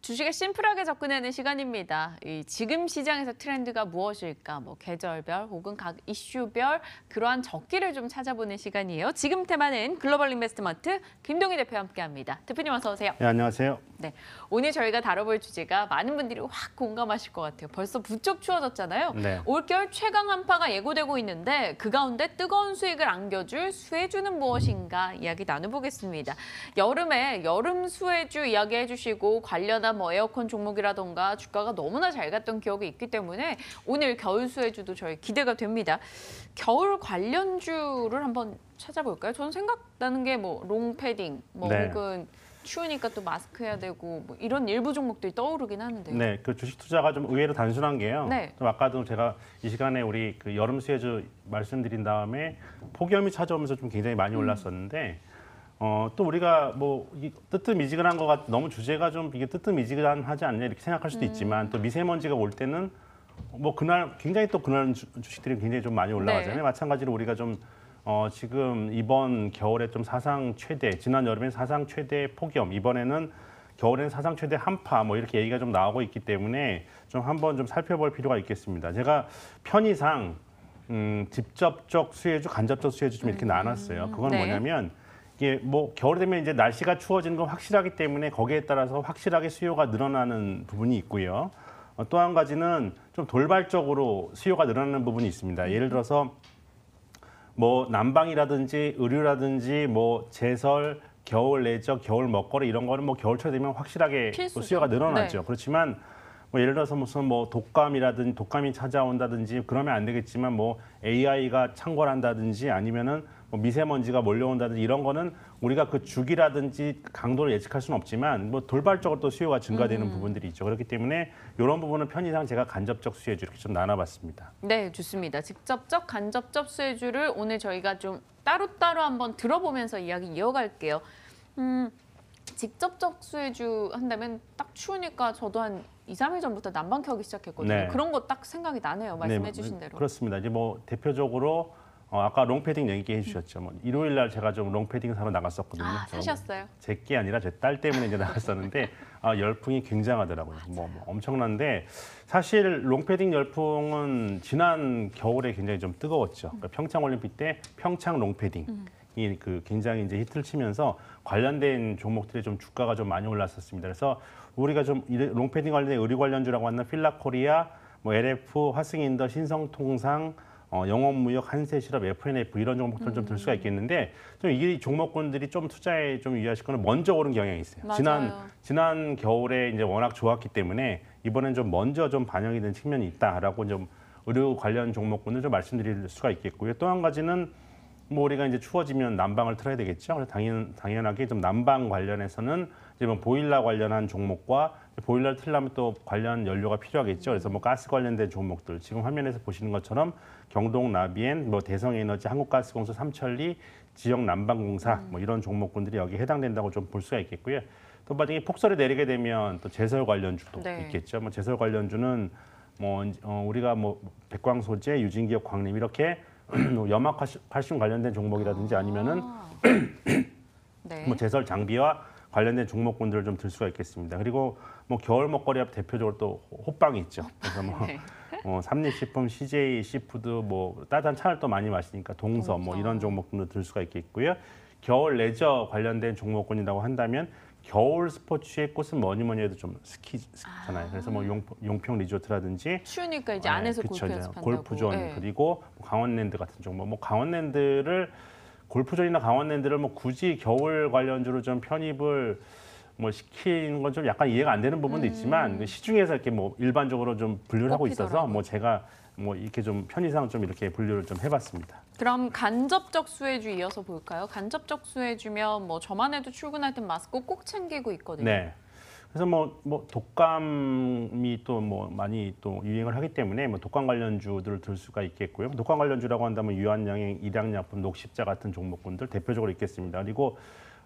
주식에 심플하게 접근하는 시간입니다. 지금 시장에서 트렌드가 무엇일까? 계절별 혹은 각 이슈별 그러한 적기를 좀 찾아보는 시간이에요. 지금 테마는 글로벌 인베스트먼트 김동희 대표와 함께합니다. 대표님 어서 오세요. 네, 안녕하세요. 네, 오늘 저희가 다뤄볼 주제가 많은 분들이 확 공감하실 것 같아요. 벌써 부쩍 추워졌잖아요. 네. 올겨울 최강 한파가 예고되고 있는데 그 가운데 뜨거운 수익을 안겨줄 수혜주는 무엇인가 이야기 나눠보겠습니다. 여름에 여름 수혜주 이야기해 주시고 관련한 에어컨 종목이라던가 주가가 너무나 잘 갔던 기억이 있기 때문에 오늘 겨울 수혜주도 저희 기대가 됩니다. 겨울 관련주를 한번 찾아볼까요? 저는 생각나는 게 롱패딩, 네. 혹은 추우니까 또 마스크 해야 되고 이런 일부 종목들이 떠오르긴 하는데요. 네, 그 주식 투자가 좀 의외로 단순한 게요. 네. 좀 아까도 제가 이 시간에 우리 그 여름 수혜주 말씀드린 다음에 폭염이 찾아오면서 좀 굉장히 많이 올랐었는데 또 우리가 이 뜨뜻미지근한 거가 너무 주제가 좀 이게 뜨뜻미지근하지 않냐 이렇게 생각할 수도 있지만 또 미세먼지가 올 때는 그날 굉장히 또 그날 주식들이 굉장히 좀 많이 올라가잖아요. 네. 마찬가지로 우리가 좀 지금 이번 겨울에 좀 사상 최대, 지난 여름엔 사상 최대 폭염, 이번에는 겨울에는 사상 최대 한파 이렇게 얘기가 좀 나오고 있기 때문에 좀 한번 좀 살펴볼 필요가 있겠습니다. 제가 편의상 직접적 수혜주, 간접적 수혜주 좀 이렇게 나눴어요. 그건 네. 뭐냐면 이게 겨울이 되면 이제 날씨가 추워지는 건 확실하기 때문에 거기에 따라서 확실하게 수요가 늘어나는 부분이 있고요. 또 한 가지는 좀 돌발적으로 수요가 늘어나는 부분이 있습니다. 예를 들어서 난방이라든지 의류라든지 제설, 겨울 레저, 겨울 먹거리 이런 거는 겨울철 되면 확실하게 수요가 늘어나죠. 네. 그렇지만 예를 들어서 무슨 독감이라든지 독감이 찾아온다든지 그러면 안 되겠지만 AI가 창궐한다든지 아니면은 미세먼지가 몰려온다든지 이런 거는 우리가 그 주기라든지 강도를 예측할 수는 없지만 돌발적으로 또 수요가 증가되는 부분들이 있죠. 그렇기 때문에 이런 부분은 편의상 제가 간접적 수혜주 이렇게 좀 나눠봤습니다. 네, 좋습니다. 직접적, 간접적 수혜주를 오늘 저희가 좀 따로따로 한번 들어보면서 이야기 이어갈게요. 직접적 수혜주 한다면 딱 추우니까 저도 한 2, 3일 전부터 난방 켜기 시작했거든요. 네. 그런 거 딱 생각이 나네요. 말씀해 주신 대로. 그렇습니다. 이제 대표적으로 아까 롱패딩 얘기해 주셨죠. 일요일 날 제가 좀 롱패딩 사러 나갔었거든요. 사셨어요? 제 게 아니라 제 딸 때문에 이제 나갔었는데 열풍이 굉장하더라고요. 엄청난데 사실 롱패딩 열풍은 지난 겨울에 굉장히 좀 뜨거웠죠. 그러니까 평창 올림픽 때 평창 롱패딩 이 굉장히 이제 히트를 치면서 관련된 종목들이 좀 주가가 좀 많이 올랐었습니다. 그래서 우리가 좀 롱패딩 관련된 의류 관련주라고 하는 필라코리아, LF, 화승인더, 신성통상, 영업무역, 한세실업, FNF 이런 종목들을 좀 들 수가 있겠는데 좀 이 종목군들이 좀 투자에 좀 유의하실 거는 먼저 오른 경향이 있어요. 맞아요. 지난 겨울에 이제 워낙 좋았기 때문에 이번엔 좀 먼저 좀 반영이 된 측면이 있다라고 좀 의료 관련 종목군을 좀 말씀드릴 수가 있겠고요. 또 한 가지는 우리가 이제 추워지면 난방을 틀어야 되겠죠. 그래서 당연하게 좀 난방 관련해서는 이제 보일러 관련한 종목과 보일러를 틀려면 또 관련 연료가 필요하겠죠. 그래서 가스 관련된 종목들 지금 화면에서 보시는 것처럼 경동 나비엔, 대성에너지, 한국가스공사, 삼천리, 지역 난방공사 이런 종목군들이 여기 해당된다고 좀 볼 수가 있겠고요. 또 만약에 폭설이 내리게 되면 또 제설 관련주도 있겠죠. 제설 관련주는 우리가 백광소재, 유진기업, 광림 이렇게 염화칼슘 관련된 종목이라든지 아니면은 네. 제설 장비와 관련된 종목군들을 좀 들 수가 있겠습니다. 그리고 겨울 먹거리 대표적으로 또 호빵이 있죠. 그래서 네. 삼립식품, CJ 시푸드, 따뜻한 차를 또 많이 마시니까 동서 이런 종목들도 들 수가 있겠고요. 겨울 레저 관련된 종목군이라고 한다면 겨울 스포츠의 꽃은 뭐니 해도 좀 스키잖아요. 그래서 용평 리조트라든지 추우니까 이제 안에서 골프 연습한다고. 골프존 그리고 강원랜드 같은 종목. 강원랜드를 골프존이나 강원랜드를 굳이 겨울 관련주로 좀 편입을 시키는 건 좀 약간 이해가 안 되는 부분도 있지만 시중에서 이렇게 일반적으로 좀 분류를 하고 있어서 제가 이렇게 좀 편의상 좀 이렇게 분류를 좀 해봤습니다. 그럼 간접적 수혜주 이어서 볼까요? 간접적 수혜주면 저만 해도 출근할 땐 마스크 꼭 챙기고 있거든요. 네. 그래서 독감이 또 많이 또 유행을 하기 때문에 독감 관련주들을 들 수가 있겠고요. 독감 관련주라고 한다면 유한양행, 일양약품, 녹십자 같은 종목군들 대표적으로 있겠습니다. 그리고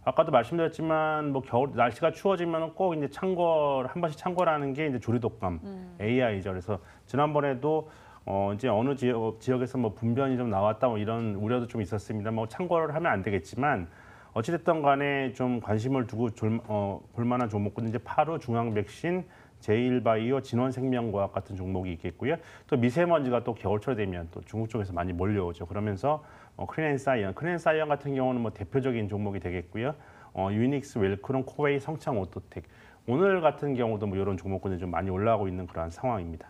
아까도 말씀드렸지면 겨울 날씨가 추워지면 꼭 이제 한 번씩 창궐하는 게 이제 조류독감, AI죠. 그래서 지난번에도 이제 어느 지역에서 분변이 좀 나왔다 이런 우려도 좀 있었습니다. 창궐을 하면 안 되겠지만 어찌됐든 간에 좀 관심을 두고 볼 만한 종목은 이제 파루 중앙백신, 제일바이오, 진원생명과학 같은 종목이 있겠고요. 또 미세먼지가 또 겨울철 되면 또 중국 쪽에서 많이 몰려오죠. 그러면서 크린앤사이언 같은 경우는 뭐 대표적인 종목이 되겠고요. 유닉스, 웰크론, 코웨이, 성창, 오토텍. 오늘 같은 경우도 뭐 이런 종목군이 좀 많이 올라오고 있는 그러한 상황입니다.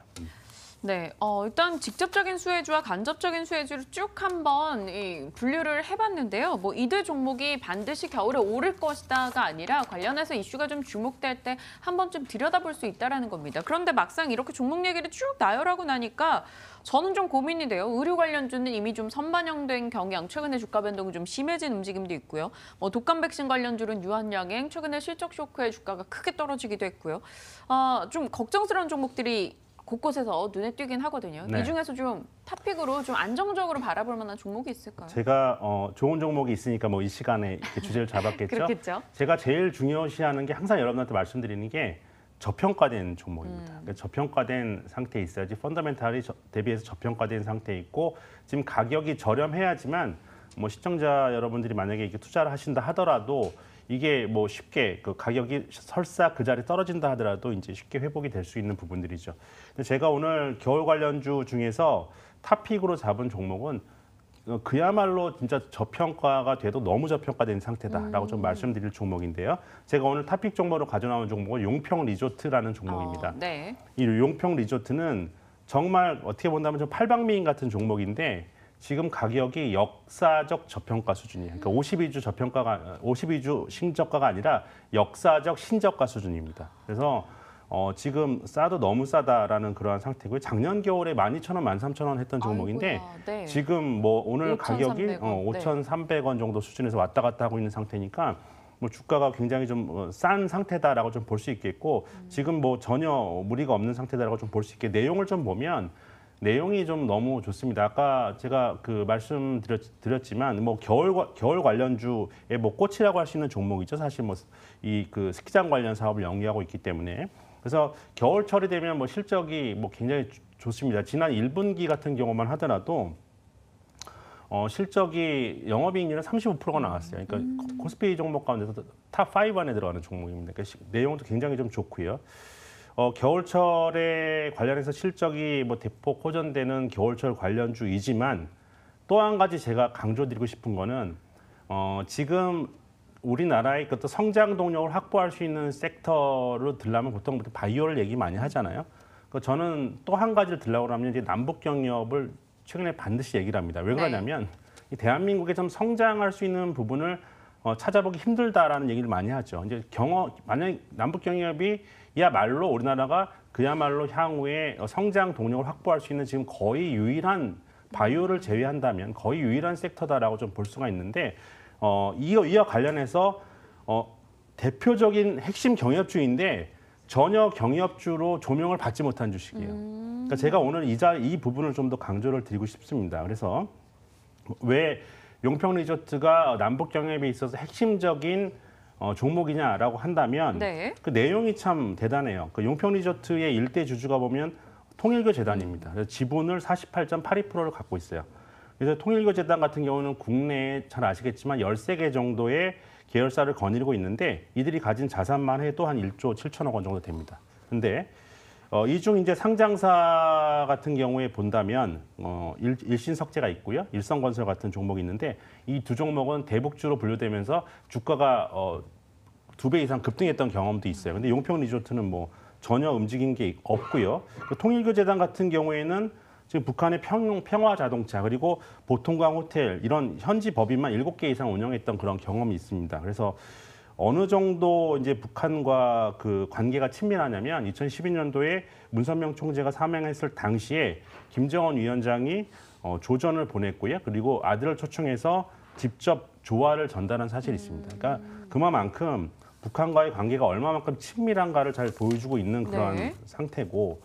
네, 일단 직접적인 수혜주와 간접적인 수혜주를 쭉 한번 분류를 해봤는데요. 뭐 이들 종목이 반드시 겨울에 오를 것이다가 아니라 관련해서 이슈가 좀 주목될 때 한 번쯤 들여다볼 수 있다는 겁니다. 그런데 막상 이렇게 종목 얘기를 쭉 나열하고 나니까 저는 좀 고민이 돼요. 의료 관련주는 이미 좀 선반영된 경향, 최근에 주가 변동이 좀 심해진 움직임도 있고요. 뭐 독감 백신 관련주는 유한양행, 최근에 실적 쇼크에 주가가 크게 떨어지기도 했고요. 좀 걱정스러운 종목들이 곳곳에서 눈에 띄긴 하거든요. 네. 이 중에서 좀 탑픽으로 좀 안정적으로 바라볼 만한 종목이 있을까요? 제가 좋은 종목이 있으니까 뭐 이 시간에 이렇게 주제를 잡았겠죠. 그렇겠죠. 제가 제일 중요시하는 게 항상 여러분한테 말씀드리는 게 저평가된 종목입니다. 그러니까 저평가된 상태에 있어야지 펀더멘탈이 대비해서 저평가된 상태에 있고 지금 가격이 저렴해야지만 뭐 시청자 여러분들이 만약에 이렇게 투자를 하신다 하더라도 이게 뭐 쉽게 그 가격이 설사 그 자리 떨어진다 하더라도 이제 쉽게 회복이 될 수 있는 부분들이죠. 근데 제가 오늘 겨울 관련주 중에서 탑픽으로 잡은 종목은 그야말로 진짜 저평가가 돼도 너무 저평가된 상태다라고 좀 말씀드릴 종목인데요. 제가 오늘 탑픽 종목으로 가져나온 종목은 용평 리조트라는 종목입니다. 네. 이 용평 리조트는 정말 어떻게 본다면 좀 팔방미인 같은 종목인데 지금 가격이 역사적 저평가 수준이에요. 그러니까 52주 신저가가 아니라 역사적 신저가 수준입니다. 그래서 지금 싸도 너무 싸다라는 그러한 상태고요. 작년 겨울에 12,000원, 13,000원 했던 종목인데 아이고야, 네. 지금 뭐 오늘 5,300원, 가격이 네. 5,300원 정도 수준에서 왔다 갔다 하고 있는 상태니까 뭐 주가가 굉장히 좀 싼 상태다라고 좀 볼 수 있겠고 지금 뭐 전혀 무리가 없는 상태다라고 좀 볼 수 있게 내용을 좀 보면 내용이 좀 너무 좋습니다. 아까 제가 그 말씀드렸지만 뭐 겨울 관련주의 뭐 꽃이라고 할 수 있는 종목이죠. 사실 뭐 이 그 스키장 관련 사업을 영위하고 있기 때문에 그래서 겨울철이 되면 뭐 실적이 뭐 굉장히 좋습니다. 지난 1분기 같은 경우만 하더라도 실적이 영업이익률은 35%가 나왔어요. 그러니까 코스피 종목 가운데서 탑5 안에 들어가는 종목입니다. 그러니까 내용도 굉장히 좀 좋고요. 겨울철에 관련해서 실적이 뭐 대폭 호전되는 겨울철 관련주이지만 또 한 가지 제가 강조드리고 싶은 거는 지금 우리나라의 그 성장 동력을 확보할 수 있는 섹터로 들려면 보통 바이오를 얘기 많이 하잖아요. 저는 또 한 가지를 들려고 하면 이제 남북 경협을 최근에 반드시 얘기를 합니다. 왜 그러냐면 이 대한민국에 좀 성장할 수 있는 부분을 찾아보기 힘들다라는 얘기를 많이 하죠. 이제 만약 남북 경협이야말로 우리나라가 그야말로 향후에 성장 동력을 확보할 수 있는 지금 거의 유일한 바이오를 제외한다면 거의 유일한 섹터다라고 좀 볼 수가 있는데 이와 관련해서 대표적인 핵심 경협주인데 전혀 경협주로 조명을 받지 못한 주식이에요. 그러니까 제가 오늘 이 부분을 좀 더 강조를 드리고 싶습니다. 그래서 왜 용평 리조트가 남북 경협에 있어서 핵심적인 종목이냐라고 한다면 네. 그 내용이 참 대단해요. 그 용평 리조트의 일대 주주가 보면 통일교 재단입니다. 그래서 지분을 48.82%를 갖고 있어요. 그래서 통일교 재단 같은 경우는 국내에 잘 아시겠지만 13개 정도의 계열사를 거느리고 있는데 이들이 가진 자산만 해도 한 1조 7천억 원 정도 됩니다. 근데 이 중 이제 상장사 같은 경우에 본다면 일신석재가 있고요, 일성건설 같은 종목이 있는데 이 두 종목은 대북주로 분류되면서 주가가 2배 이상 급등했던 경험도 있어요. 근데 용평 리조트는 뭐 전혀 움직인 게 없고요. 통일교 재단 같은 경우에는 지금 북한의 평화자동차 그리고 보통강 호텔 이런 현지 법인만 7개 이상 운영했던 그런 경험이 있습니다. 그래서 어느 정도 이제 북한과 그 관계가 친밀하냐면 2012년도에 문선명 총재가 사망했을 당시에 김정은 위원장이 조전을 보냈고요. 그리고 아들을 초청해서 직접 조화를 전달한 사실이 있습니다. 그러니까 그만큼 북한과의 관계가 얼마만큼 친밀한가를 잘 보여주고 있는 그런 상태고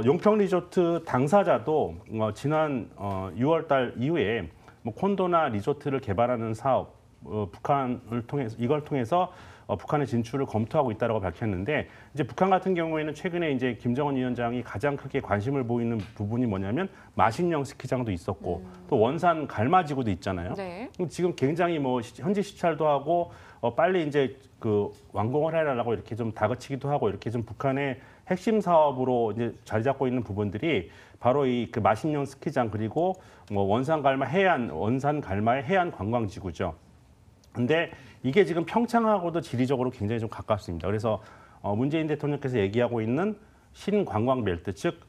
용평 리조트 당사자도 지난 6월 달 이후에 뭐 콘도나 리조트를 개발하는 사업 북한을 통해서 이걸 통해서 북한의 진출을 검토하고 있다라고 밝혔는데 이제 북한 같은 경우에는 최근에 이제 김정은 위원장이 가장 크게 관심을 보이는 부분이 뭐냐면 마신령 스키장도 있었고 또 원산 갈마지구도 있잖아요. 네. 지금 굉장히 뭐 현지 시찰도 하고 빨리 이제 그 완공을 해라라고 이렇게 좀 다그치기도 하고 이렇게 좀 북한의 핵심 사업으로 이제 자리 잡고 있는 부분들이 바로 이 그 마신령 스키장 그리고 뭐 원산 갈마의 해안 관광지구죠. 근데 이게 지금 평창하고도 지리적으로 굉장히 좀 가깝습니다. 그래서 문재인 대통령께서 얘기하고 있는 신관광벨트, 즉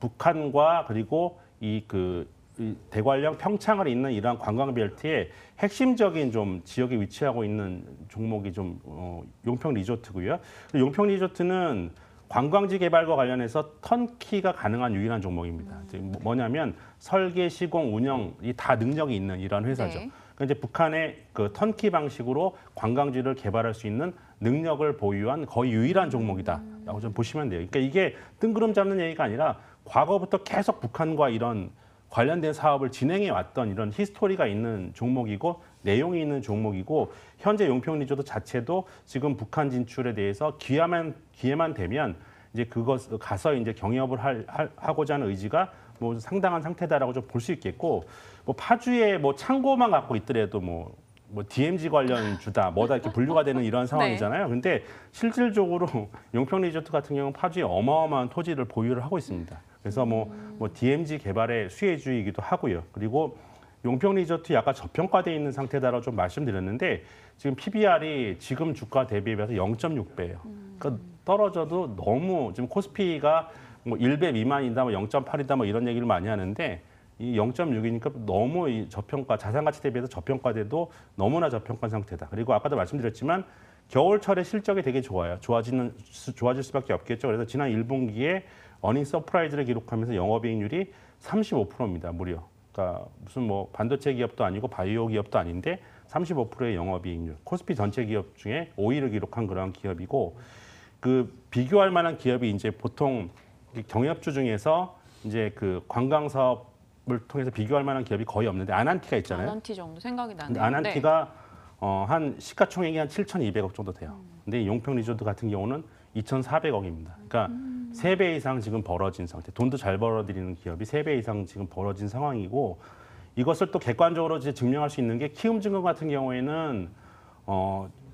북한과 그리고 이 대관령 평창을 잇는 이러한 관광벨트의 핵심적인 좀 지역에 위치하고 있는 종목이 좀 용평 리조트고요. 용평 리조트는 관광지 개발과 관련해서 턴키가 가능한 유일한 종목입니다. 뭐냐면 설계, 시공, 운영 이 다 능력이 있는 이런 회사죠. 네. 그러니까 이제 북한의 그 턴키 방식으로 관광지를 개발할 수 있는 능력을 보유한 거의 유일한 종목이다라고 좀 보시면 돼요. 그러니까 이게 뜬구름 잡는 얘기가 아니라 과거부터 계속 북한과 이런 관련된 사업을 진행해 왔던 이런 히스토리가 있는 종목이고 내용이 있는 종목이고 현재 용평 리조트 자체도 지금 북한 진출에 대해서 기회만 되면 이제 그것 가서 이제 경협을 하고자 하는 의지가 뭐 상당한 상태다라고 좀 볼 수 있겠고 뭐 파주에 뭐 창고만 갖고 있더라도 뭐 DMZ 관련 주다 뭐다 이렇게 분류가 되는 이런 상황이잖아요. 근데 실질적으로 용평 리조트 같은 경우는 파주에 어마어마한 토지를 보유를 하고 있습니다. 그래서 뭐 DMZ 개발의 수혜주이기도 하고요. 그리고 용평 리조트 약간 저평가돼 있는 상태다라고 좀 말씀드렸는데 지금 PBR이 지금 주가 대비해서 0.6배예요. 그러니까 떨어져도 너무 지금 코스피가 뭐 1배 미만이다, 뭐 0.8이다, 뭐 이런 얘기를 많이 하는데 이 0.6이니까 너무 이 저평가, 자산가치 대비해서 저평가돼도 너무나 저평가 상태다. 그리고 아까도 말씀드렸지만 겨울철에 실적이 되게 좋아요. 좋아질 수밖에 없겠죠. 그래서 지난 1분기에 어닝 서프라이즈를 기록하면서 영업이익률이 35%입니다. 무려. 그러니까 무슨 뭐 반도체 기업도 아니고 바이오 기업도 아닌데 35%의 영업이익률. 코스피 전체 기업 중에 5위를 기록한 그런 기업이고 그 비교할 만한 기업이 이제 보통 경협주 중에서 이제 그 관광 사업을 통해서 비교할 만한 기업이 거의 없는데 아난티가 있잖아요. 아난티 정도 생각이 나네요. 아난티가 한 시가총액이 한 7,200억 정도 돼요. 근데 용평 리조트 같은 경우는 2,400억입니다. 그러니까 3배 이상 지금 벌어진 상태. 돈도 잘 벌어들이는 기업이 3배 이상 지금 벌어진 상황이고 이것을 또 객관적으로 이제 증명할 수 있는 게 키움증권 같은 경우에는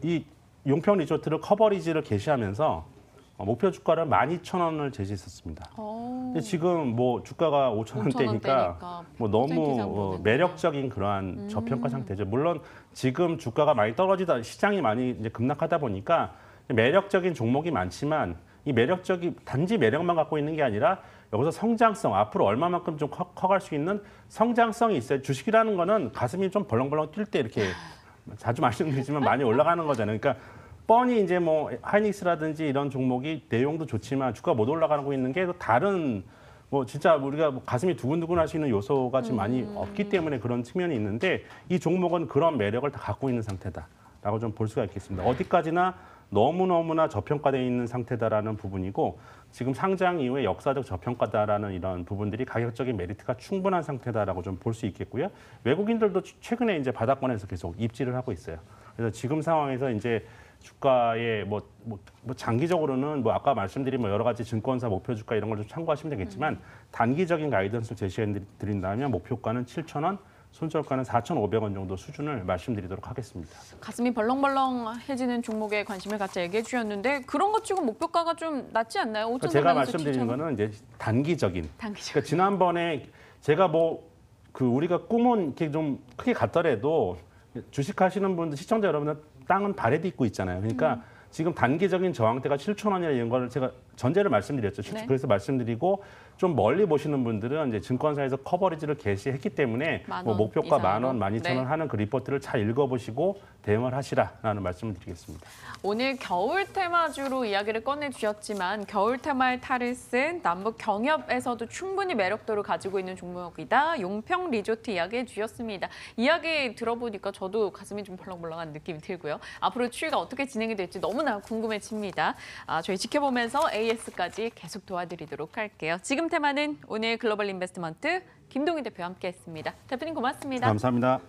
이 용평 리조트를 커버리지를 게시하면서 목표 주가를 12,000원을 제시했었습니다. 근데 지금 뭐 주가가 5,000원대니까 뭐 너무 매력적인 그러한 저평가 상태죠. 물론 지금 주가가 많이 떨어지다 시장이 많이 이제 급락하다 보니까 매력적인 종목이 많지만 이 단지 매력만 갖고 있는 게 아니라 여기서 성장성 앞으로 얼마만큼 좀 커갈 수 있는 성장성이 있어요. 주식이라는 거는 가슴이 좀 벌렁벌렁 뛸 때 이렇게 자주 말씀드리지만 많이 올라가는 거잖아요. 그러니까 뻔히 이제 뭐 하이닉스라든지 이런 종목이 내용도 좋지만 주가 못 올라가고 있는 게 또 다른 뭐 진짜 우리가 뭐 가슴이 두근두근 할 수 있는 요소가 지금 많이 없기 때문에 그런 측면이 있는데 이 종목은 그런 매력을 다 갖고 있는 상태다라고 좀 볼 수가 있겠습니다. 어디까지나 너무너무나 저평가되어 있는 상태다라는 부분이고 지금 상장 이후에 역사적 저평가다라는 이런 부분들이 가격적인 메리트가 충분한 상태다라고 좀 볼 수 있겠고요. 외국인들도 최근에 이제 바닥권에서 계속 입지를 하고 있어요. 그래서 지금 상황에서 이제 주가의 뭐 장기적으로는 뭐 아까 말씀드린 뭐 여러 가지 증권사 목표 주가 이런 걸 좀 참고하시면 되겠지만 단기적인 가이던스를 제시해 드린다면 목표가는 7,000원, 손절가는 4,500원 정도 수준을 말씀드리도록 하겠습니다. 가슴이 벌렁벌렁해지는 종목에 관심을 갖자 얘기해 주셨는데 그런 것 치고 목표가가 좀 낮지 않나요? 5,000원 제가 말씀드리는 거는 이제 단기적인. 그러니까 지난번에 제가 우리가 꿈은 이렇게 좀 크게 갔더라도 주식하시는 분들 시청자 여러분들 땅은 발에도 있고 있잖아요. 그러니까 지금 단기적인 저항대가 7,000원이라는 이런 거를 제가 전제를 말씀드렸죠. 네. 그래서 말씀드리고 좀 멀리 보시는 분들은 이제 증권사에서 커버리지를 게시했기 때문에 뭐 목표가 10,000원, 12,000원 하는 그 리포트를 잘 읽어보시고 대응을 하시라라는 말씀을 드리겠습니다. 오늘 겨울 테마주로 이야기를 꺼내주셨지만 겨울 테마의 탈을 쓴 남북 경협에서도 충분히 매력도를 가지고 있는 종목이다. 용평 리조트 이야기해 주셨습니다. 이야기 들어보니까 저도 가슴이 좀 벌렁벌렁한 느낌이 들고요. 앞으로 추이가 어떻게 진행이 될지 너무나 궁금해집니다. 저희 지켜보면서 AS까지 계속 도와드리도록 할게요. 지금 테마는 오늘 글로벌 인베스트먼트 김동희 대표와 함께했습니다. 대표님 고맙습니다. 감사합니다.